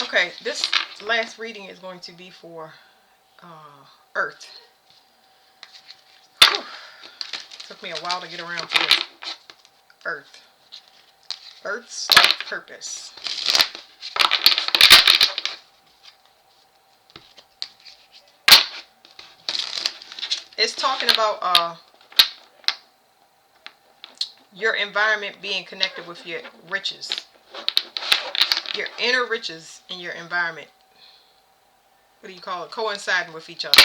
Okay, this last reading is going to be for Earth. Whew. Took me a while to get around to this. Earth. Earth's life purpose. It's talking about your environment being connected with your riches. Your inner riches in your environment. What do you call it? Coinciding with each other.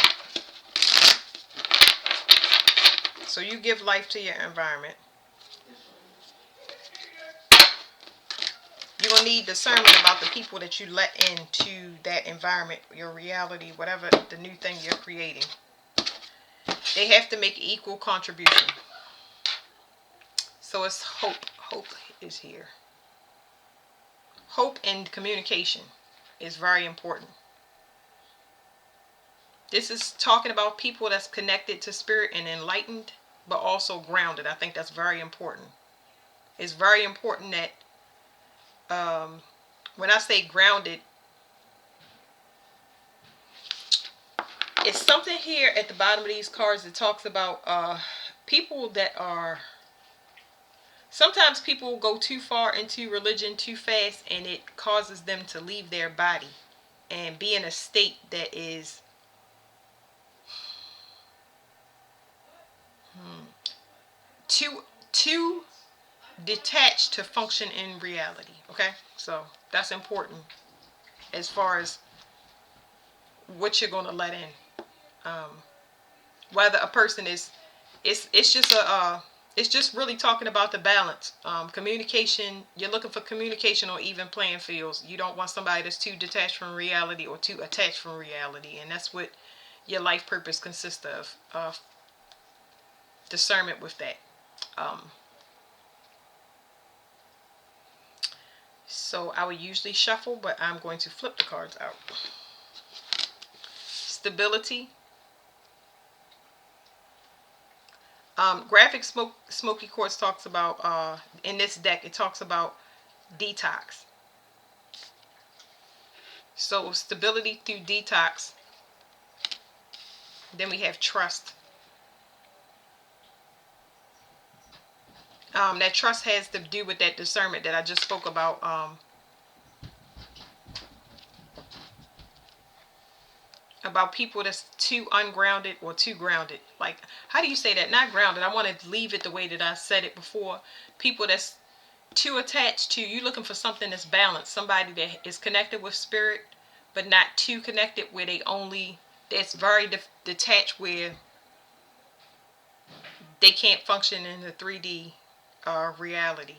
So you give life to your environment. You're going to need discernment about the people that you let into that environment, your reality, whatever the new thing you're creating. They have to make equal contribution. So it's hope. Hope is here. Hope and communication is very important. This is talking about people that's connected to spirit and enlightened, but also grounded. I think that's very important. It's very important that when I say grounded, it's something here at the bottom of these cards that talks about people that are... Sometimes people go too far into religion too fast, and it causes them to leave their body and be in a state that is too detached to function in reality. Okay, so that's important as far as what you're going to let in. Whether a person is, it's just really talking about the balance. Communication, you're looking for communication on even playing fields. You don't want somebody that's too detached from reality or too attached from reality, and that's what your life purpose consists of. Discernment with that. So I would usually shuffle, but I'm going to flip the cards out. Stability. Graphic Smoky Quartz talks about, in this deck, it talks about detox. So stability through detox. Then we have trust. That trust has to do with that discernment that I just spoke about people that's too ungrounded or too grounded. Like, how do you say that? Not grounded. I want to leave it the way that I said it before. People that's too attached to, you looking for something that's balanced. Somebody that is connected with spirit, but not too connected where that's very detached, where they can't function in the 3D reality.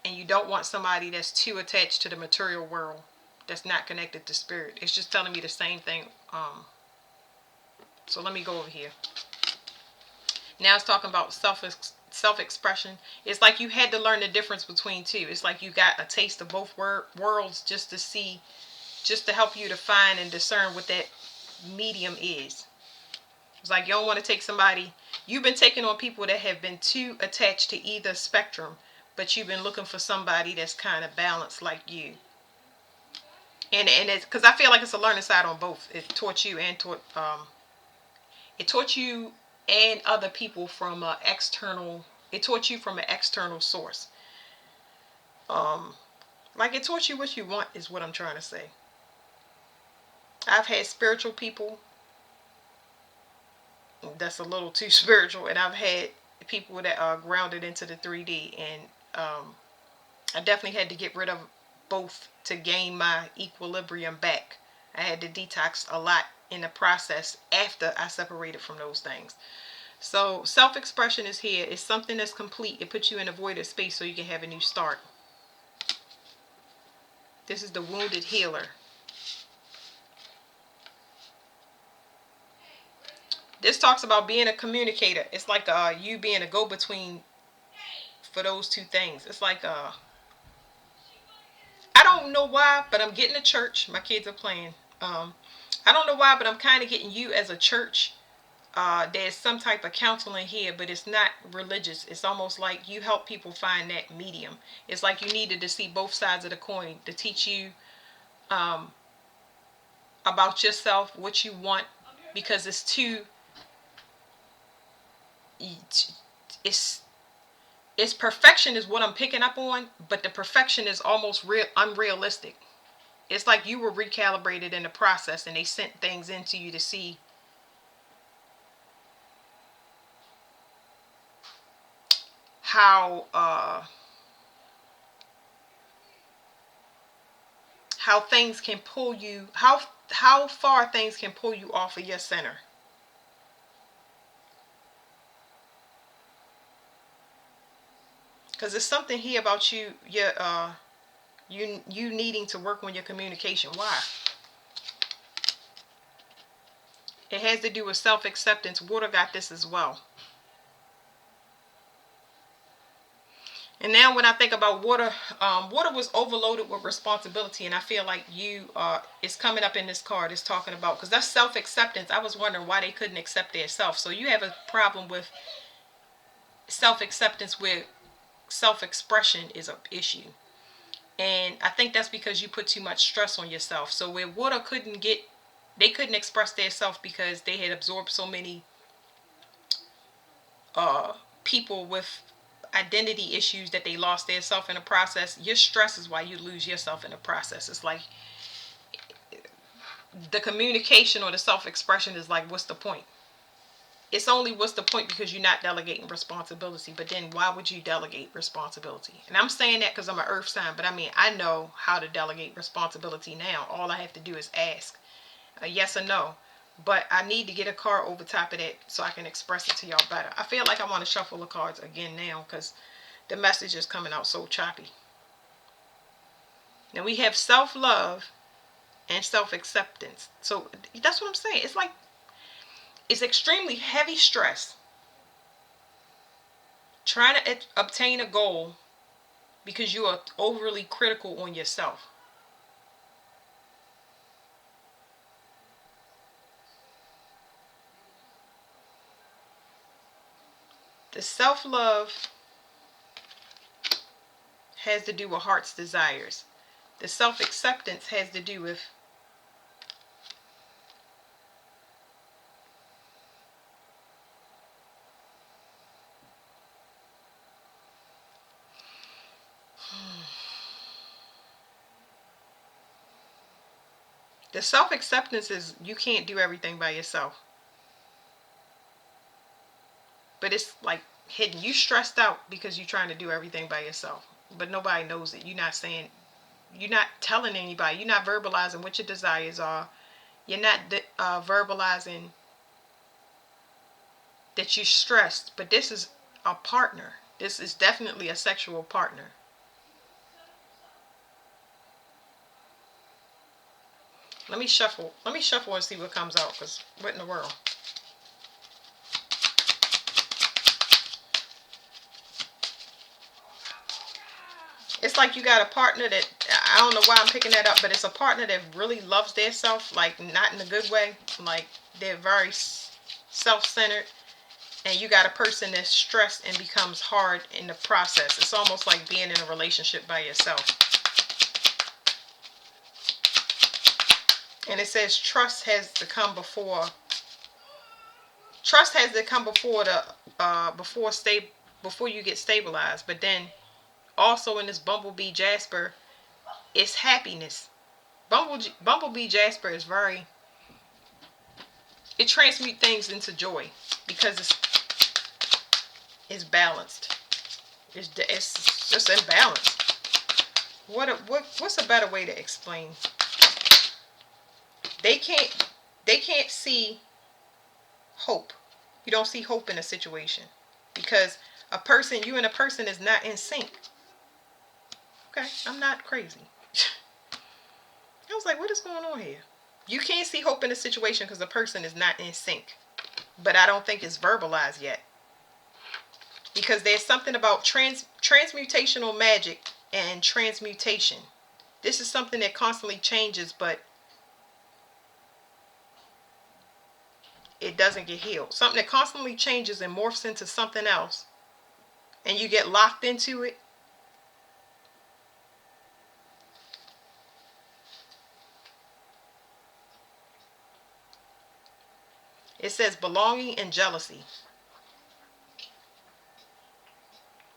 And you don't want somebody that's too attached to the material world, that's not connected to spirit. It's just telling me the same thing. So let me go over here. Now it's talking about self-expression. It's like you had to learn the difference between two. It's like you got a taste of both worlds just to help you to find and discern what that medium is. It's like you don't want to take somebody... You've been taking on people that have been too attached to either spectrum, but you've been looking for somebody that's kind of balanced like you. And it's because I feel like it's a learning side on both. It taught you and other people from an external. It taught you from an external source. Like it taught you what you want is what I'm trying to say. I've had spiritual people that's a little too spiritual, and I've had people that are grounded into the 3D, and I definitely had to get rid of both to gain my equilibrium back. I had to detox a lot in the process after I separated from those things. So self-expression is here. It's something that's complete. It puts you in a voided space so you can have a new start. This is the wounded healer. This talks about being a communicator. It's like you being a go-between for those two things. It's like I don't know why, but I'm getting a church. My kids are playing. I don't know why, but I'm kind of getting you as a church. There's some type of counseling here, but it's not religious. It's almost like you help people find that medium. It's like you needed to see both sides of the coin to teach you um, about yourself, what you want, because it's too, it's perfection is what I'm picking up on, but the perfection is almost unrealistic. It's like you were recalibrated in the process, and they sent things into you to see how things can pull you, how far things can pull you off of your center. Because there's something here about you needing to work on your communication. Why? It has to do with self-acceptance. Water got this as well. And now when I think about water, water was overloaded with responsibility, and I feel like it's coming up in this card. It's talking about, because that's self-acceptance. I was wondering why they couldn't accept their self. So you have a problem with self-acceptance, where self-expression is an issue. And I think that's because you put too much stress on yourself. So where water they couldn't express their self because they had absorbed so many people with identity issues that they lost their self in the process. Your stress is why you lose yourself in the process. It's like the communication or the self-expression is like, what's the point? It's only what's the point because you're not delegating responsibility. But then why would you delegate responsibility? And I'm saying that because I'm an earth sign, but I mean, I know how to delegate responsibility now. All I have to do is ask a yes or no. But I need to get a card over top of that so I can express it to y'all better. I feel like I want to shuffle the cards again now because the message is coming out so choppy. Now we have self-love and self-acceptance. So that's what I'm saying. It's like, it's extremely heavy stress trying to obtain a goal because you are overly critical on yourself. The self-love has to do with heart's desires. The self-acceptance has to do with the self-acceptance is you can't do everything by yourself. But it's like hidden. You stressed out because you're trying to do everything by yourself. But nobody knows it. You're not telling anybody. You're not verbalizing what your desires are. You're not verbalizing that you're stressed. But this is a partner. This is definitely a sexual partner. Let me shuffle. Let me shuffle and see what comes out. Because what in the world? It's like you got a partner that, I don't know why I'm picking that up, but it's a partner that really loves their self, like not in a good way. Like they're very self-centered. And you got a person that's stressed and becomes hard in the process. It's almost like being in a relationship by yourself. And it says trust has to come before before you get stabilized. But then also in this Bumblebee Jasper, it's happiness. Bumblebee Jasper is it transmutes things into joy because it's balanced. It's just imbalanced. What's a better way to explain? They can't see hope. You don't see hope in a situation because you and a person is not in sync. Okay, I'm not crazy. I was like, what is going on here? You can't see hope in a situation because the person is not in sync. But I don't think it's verbalized yet. Because there's something about transmutational magic and transmutation. This is something that constantly changes, but it doesn't get healed. Something that constantly changes and morphs into something else, and you get locked into it. It says belonging and jealousy.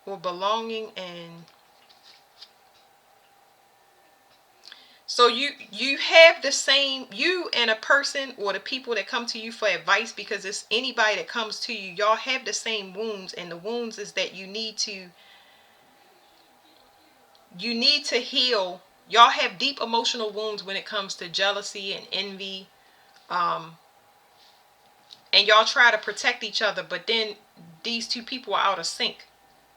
Or belonging and... So you have the same, you and a person or the people that come to you for advice, because it's anybody that comes to you, y'all have the same wounds, and the wounds is that you need to heal. Y'all have deep emotional wounds when it comes to jealousy and envy. And y'all try to protect each other, but then these two people are out of sync,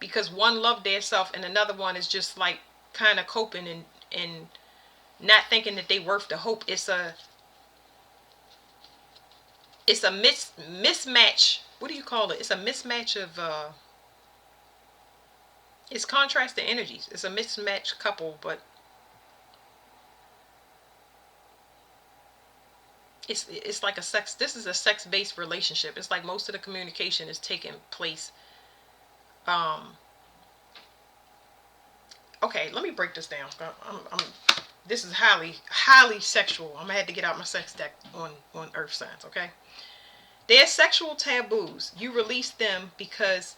because one loved their self and another one is just like kind of coping and not thinking that they worth the hope. It's a mismatch. What do you call it? It's a mismatch of it's contrasting energies. It's a mismatched couple, but it's like a sex. This is a sex-based relationship. It's like most of the communication is taking place. Okay, let me break this down. This is highly sexual. I'm gonna have to get out my sex deck on earth signs. Okay, there's sexual taboos. You release them because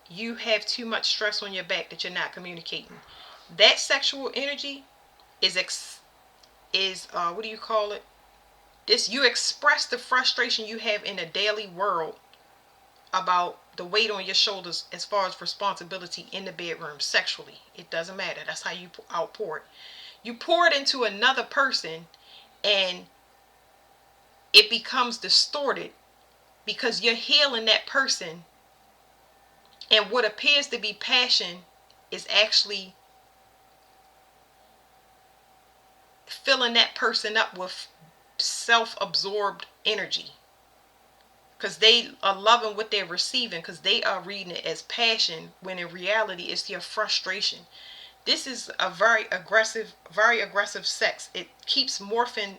you have too much stress on your back that you're not communicating. That sexual energy is what do you call it? This, you express the frustration you have in the daily world about the weight on your shoulders as far as responsibility in the bedroom sexually. It doesn't matter. That's how you outpour it. You pour it into another person and it becomes distorted because you're healing that person, and what appears to be passion is actually filling that person up with self-absorbed energy, because they are loving what they're receiving, because they are reading it as passion when in reality it's your frustration. This is a very aggressive sex. It keeps morphing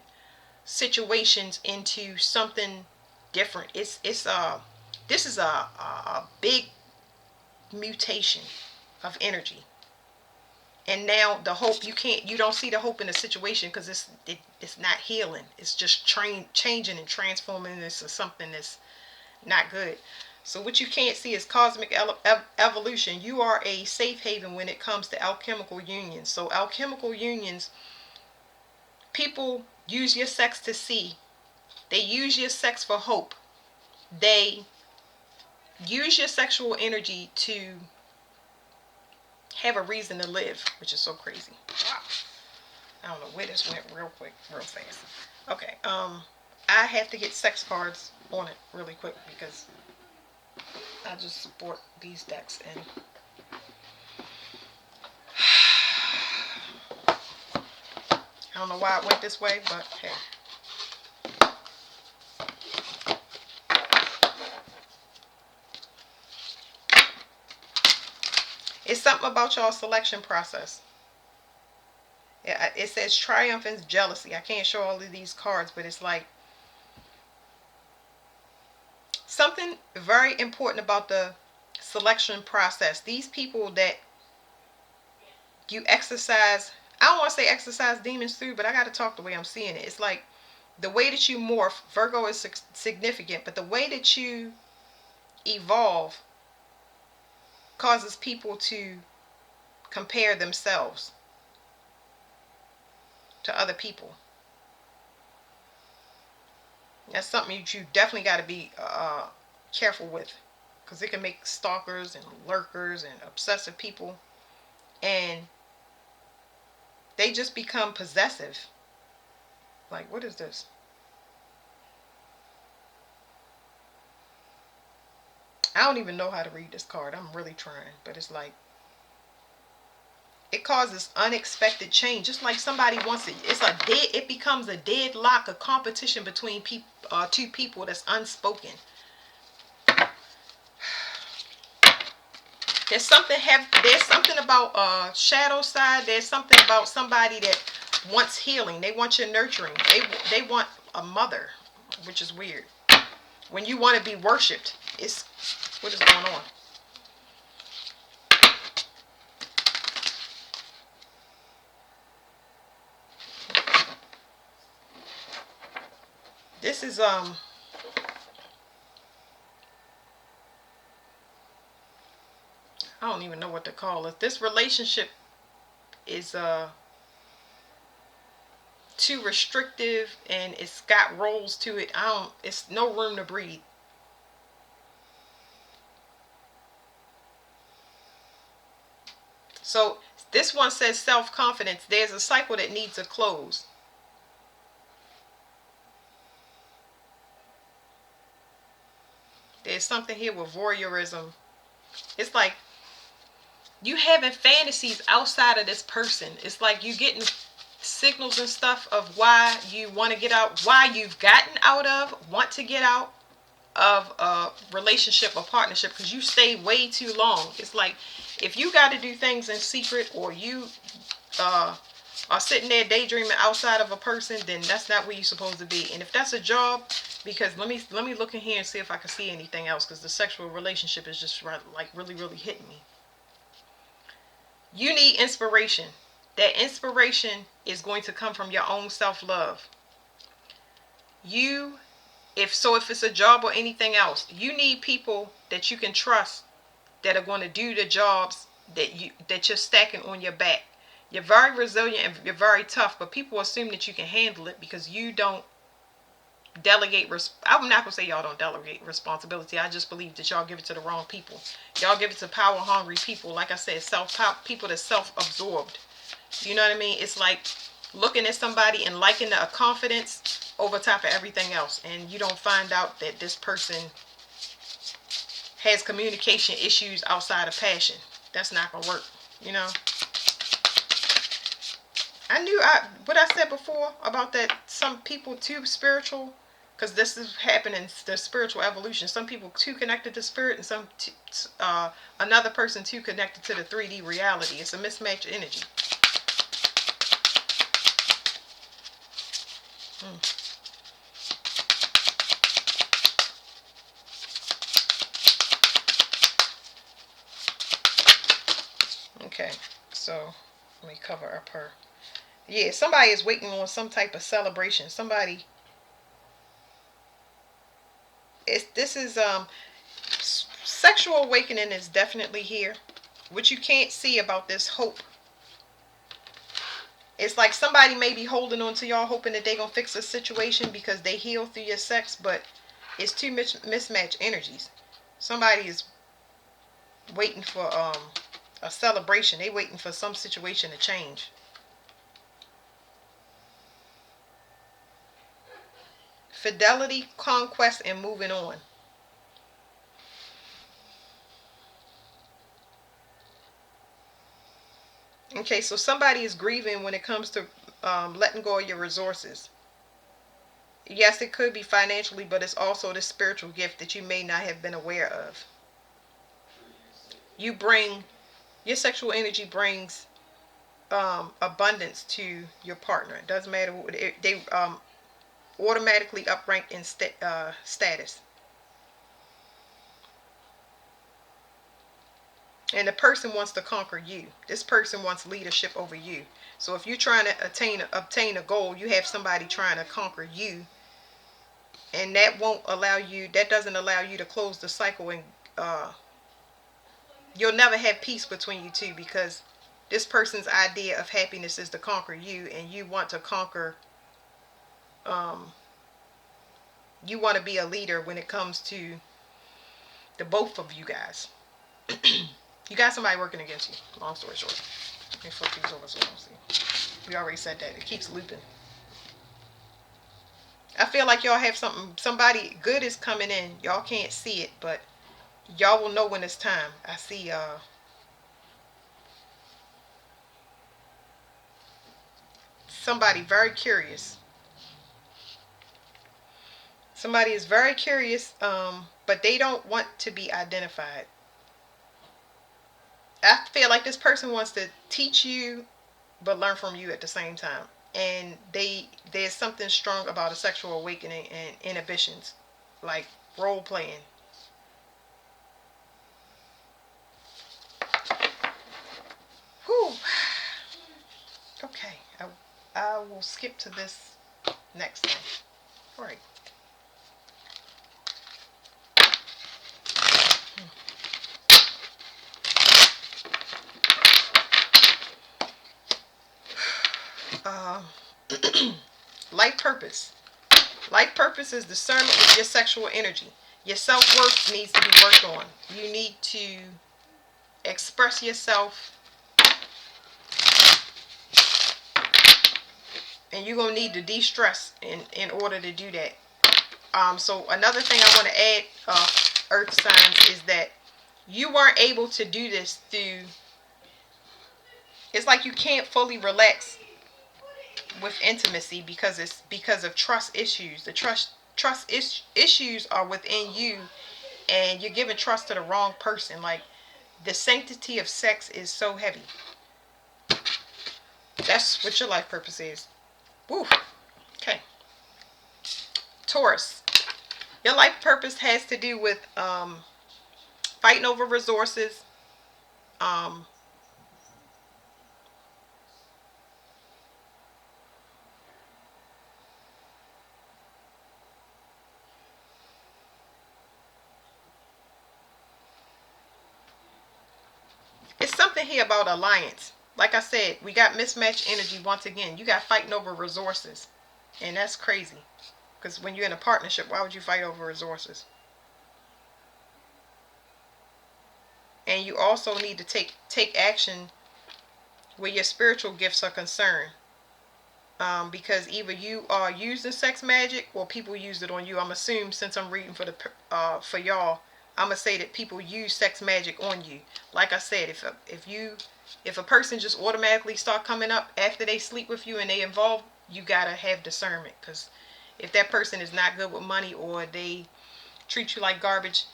situations into something different. This is a big mutation of energy. And now the hope, you don't see the hope in the situation because it's not healing. It's just changing and transforming into something that's not good. So what you can't see is cosmic evolution. You are a safe haven when it comes to alchemical unions. So alchemical unions, people use your sex to see. They use your sex for hope. They use your sexual energy to have a reason to live, which is so crazy. Wow. I don't know where this went real fast. Okay, I have to get sex cards on it really quick because I just bought these decks and I don't know why it went this way, but hey. It's something about y'all's selection process. It says triumph and jealousy. I can't show all of these cards, but it's like something very important about the selection process. These people that you exercise, I don't want to say exercise demons through, but I got to talk the way I'm seeing it. It's like the way that you morph, Virgo is significant, but the way that you evolve causes people to compare themselves to other people. That's something that you definitely got to be careful with, because it can make stalkers and lurkers and obsessive people, and they just become possessive. Like, what is this? I don't even know how to read this card. I'm really trying, but it's like it causes unexpected change. Just like somebody wants it. It becomes a deadlock, a competition between two people that's unspoken. There's something about shadow side. There's something about somebody that wants healing. They want your nurturing. They want a mother, which is weird. When you want to be worshipped, what is going on? This is I don't even know what to call it. This relationship is too restrictive and it's got roles to it. It's no room to breathe. So this one says self-confidence. There's a cycle that needs a close. There's something here with voyeurism. It's like you having fantasies outside of this person. It's like you getting signals and stuff of why you want to get out, why you've gotten out of, want to get out of a relationship or partnership, because you stay way too long. It's like if you got to do things in secret, or you are sitting there daydreaming outside of a person, then that's not where you're supposed to be. And if that's a job, because let me look in here and see if I can see anything else, because the sexual relationship is just like really hitting me. You need inspiration. That inspiration is going to come from your own self-love. If it's a job or anything else, you need people that you can trust that are going to do the jobs that you're stacking on your back. You're very resilient and you're very tough, but people assume that you can handle it because you don't delegate. I'm not gonna say y'all don't delegate responsibility. I just believe that y'all give it to the wrong people. Y'all give it to power hungry people. Like I said, people that's self-absorbed. You know what I mean? It's like looking at somebody and liking a confidence over top of everything else, and you don't find out that this person has communication issues outside of passion. That's not gonna work. You know. I knew what I said before about that. Some people too spiritual, because this is happening. The spiritual evolution. Some people too connected to spirit, and another person too connected to the 3D reality. It's a mismatched energy. Okay, so let me cover up her. Yeah, somebody is waiting on some type of celebration. This is sexual awakening is definitely here. What you can't see about this hope. It's like somebody may be holding on to y'all, hoping that they're gonna fix a situation because they heal through your sex, but it's too mismatched energies. Somebody is waiting for a celebration. They waiting for some situation to change. Fidelity, conquest, and moving on. Okay, so somebody is grieving when it comes to letting go of your resources. Yes, it could be financially, but it's also the spiritual gift that you may not have been aware of. Your sexual energy brings abundance to your partner. It doesn't matter what they automatically uprank in status. And the person wants to conquer you. This person wants leadership over you. So if you're trying to obtain a goal, you have somebody trying to conquer you, and that doesn't allow you to close the cycle, and you'll never have peace between you two, because this person's idea of happiness is to conquer you, and you want to conquer. You want to be a leader when it comes to the both of you guys. You got somebody working against you. Long story short. Let me flip these over so you don't see. We already said that. It keeps looping. I feel like y'all have somebody good is coming in. Y'all can't see it, but y'all will know when it's time. I see somebody very curious. Somebody is very curious, but they don't want to be identified. I feel like this person wants to teach you but learn from you at the same time. And there's something strong about a sexual awakening and inhibitions, like role playing. Whew. Okay, I will skip to this next thing. All right. life purpose. Life purpose is discernment with your sexual energy. Your self-worth needs to be worked on. You need to express yourself, and you're going to need to de-stress in order to do that. So another thing I want to add, earth signs, is that you weren't able to do this through, it's like you can't fully relax with intimacy because of trust issues. The issues are within you, and you're giving trust to the wrong person. Like, the sanctity of sex is so heavy. That's what your life purpose is. Woo. Okay. Taurus. Your life purpose has to do with fighting over resources. Um, it's something here about alliance. Like I said, we got mismatched energy once again. You got fighting over resources. And that's crazy. Because when you're in a partnership, why would you fight over resources? And you also need to take action where your spiritual gifts are concerned. Because either you are using sex magic or people use it on you. I'm assuming, since I'm reading for y'all, I'm gonna say that people use sex magic on you. Like I said, if a person just automatically start coming up after they sleep with you and they involved, you gotta have discernment. Because if that person is not good with money, or they treat you like garbage,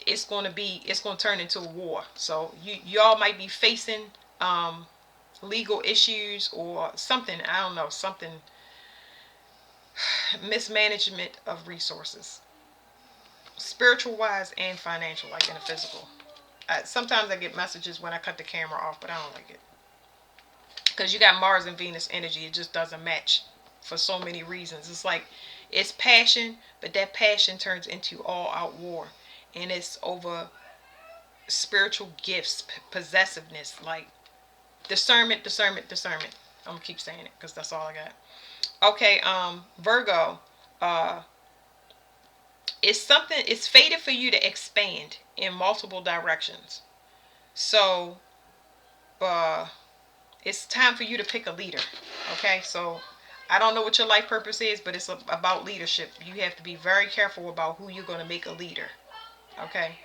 it's gonna turn into a war. So y'all might be facing legal issues or something. I don't know, something, mismanagement of resources, spiritual wise and financial, like in the physical. Sometimes I get messages when I cut the camera off, but I don't like it, because you got Mars and Venus energy. It just doesn't match for so many reasons. It's like, it's passion, but that passion turns into all out war, and it's over spiritual gifts, possessiveness, like discernment. I'm gonna keep saying it because that's all I got. Okay, Virgo. It's fated for you to expand in multiple directions. So it's time for you to pick a leader. Okay, so I don't know what your life purpose is, but it's about leadership. You have to be very careful about who you're going to make a leader. Okay.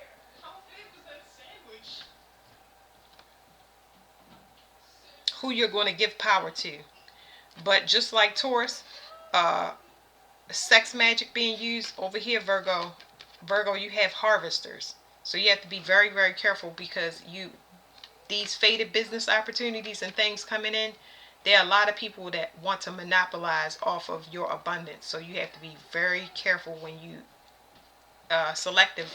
Who you're going to give power to. But just like Taurus, uh, sex magic being used over here, Virgo, you have harvesters. So you have to be very, very careful, because these fated business opportunities and things coming in, there are a lot of people that want to monopolize off of your abundance. So you have to be very careful when you selective,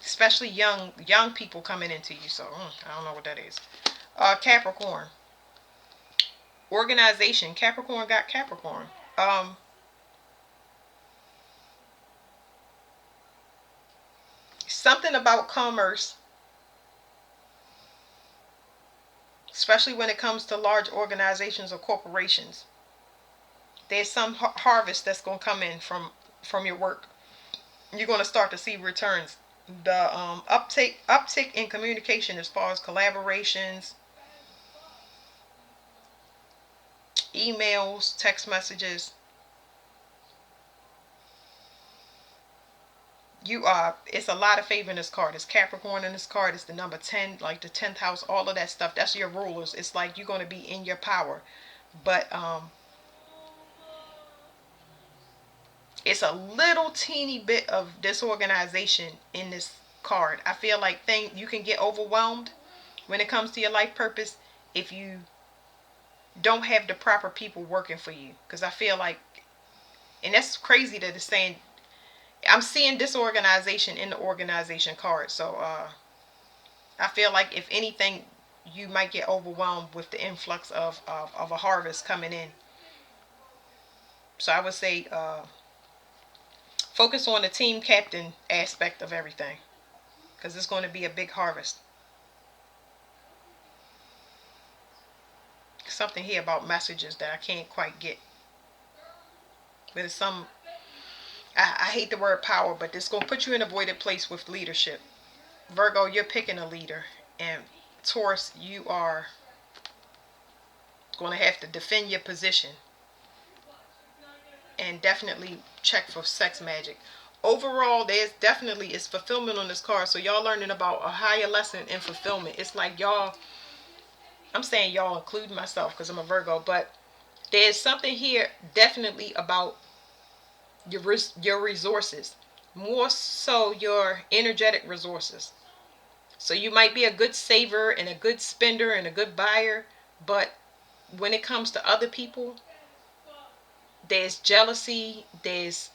especially young people coming into you. So I don't know what that is. Capricorn. Organization. Capricorn got Capricorn. Something about commerce, especially when it comes to large organizations or corporations. There's some harvest that's going to come in from your work. You're going to start to see returns. The uptick in communication, as far as collaborations, emails, text messages. It's a lot of favor in this card. It's Capricorn in this card. It's the number 10, like the 10th house, all of that stuff. That's your rulers. It's like you're going to be in your power. But it's a little teeny bit of disorganization in this card. I feel like you can get overwhelmed when it comes to your life purpose if you don't have the proper people working for you. Because I feel like, and that's crazy that it's saying, I'm seeing disorganization in the organization card. So I feel like, if anything, you might get overwhelmed with the influx of a harvest coming in. So I would say focus on the team captain aspect of everything, because it's going to be a big harvest. something here about messages that I can't quite get. There's some, I hate the word power, but it's going to put you in a voided place with leadership. Virgo, you're picking a leader. And Taurus, you are going to have to defend your position. And definitely check for sex magic. Overall, there's definitely is fulfillment on this card. So y'all learning about a higher lesson in fulfillment. It's like y'all, I'm saying y'all including myself because I'm a Virgo, but there's something here definitely about your resources, more so your energetic resources. So you might be a good saver and a good spender and a good buyer, but when it comes to other people, there's jealousy, there's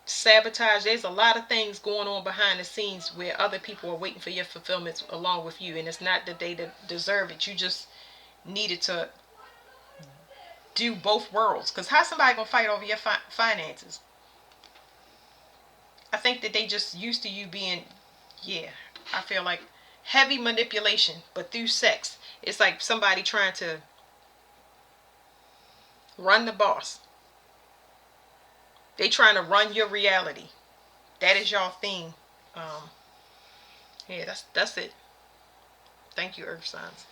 sabotage, there's a lot of things going on behind the scenes where other people are waiting for your fulfillments along with you. And it's not that they deserve it, you just needed to do both worlds. Because how's somebody gonna fight over your finances? I think that they just used to you being, yeah, I feel like heavy manipulation, but through sex. It's like somebody trying to run the boss. They trying to run your reality. That is y'all theme. Yeah, that's it. Thank you, Earth Signs.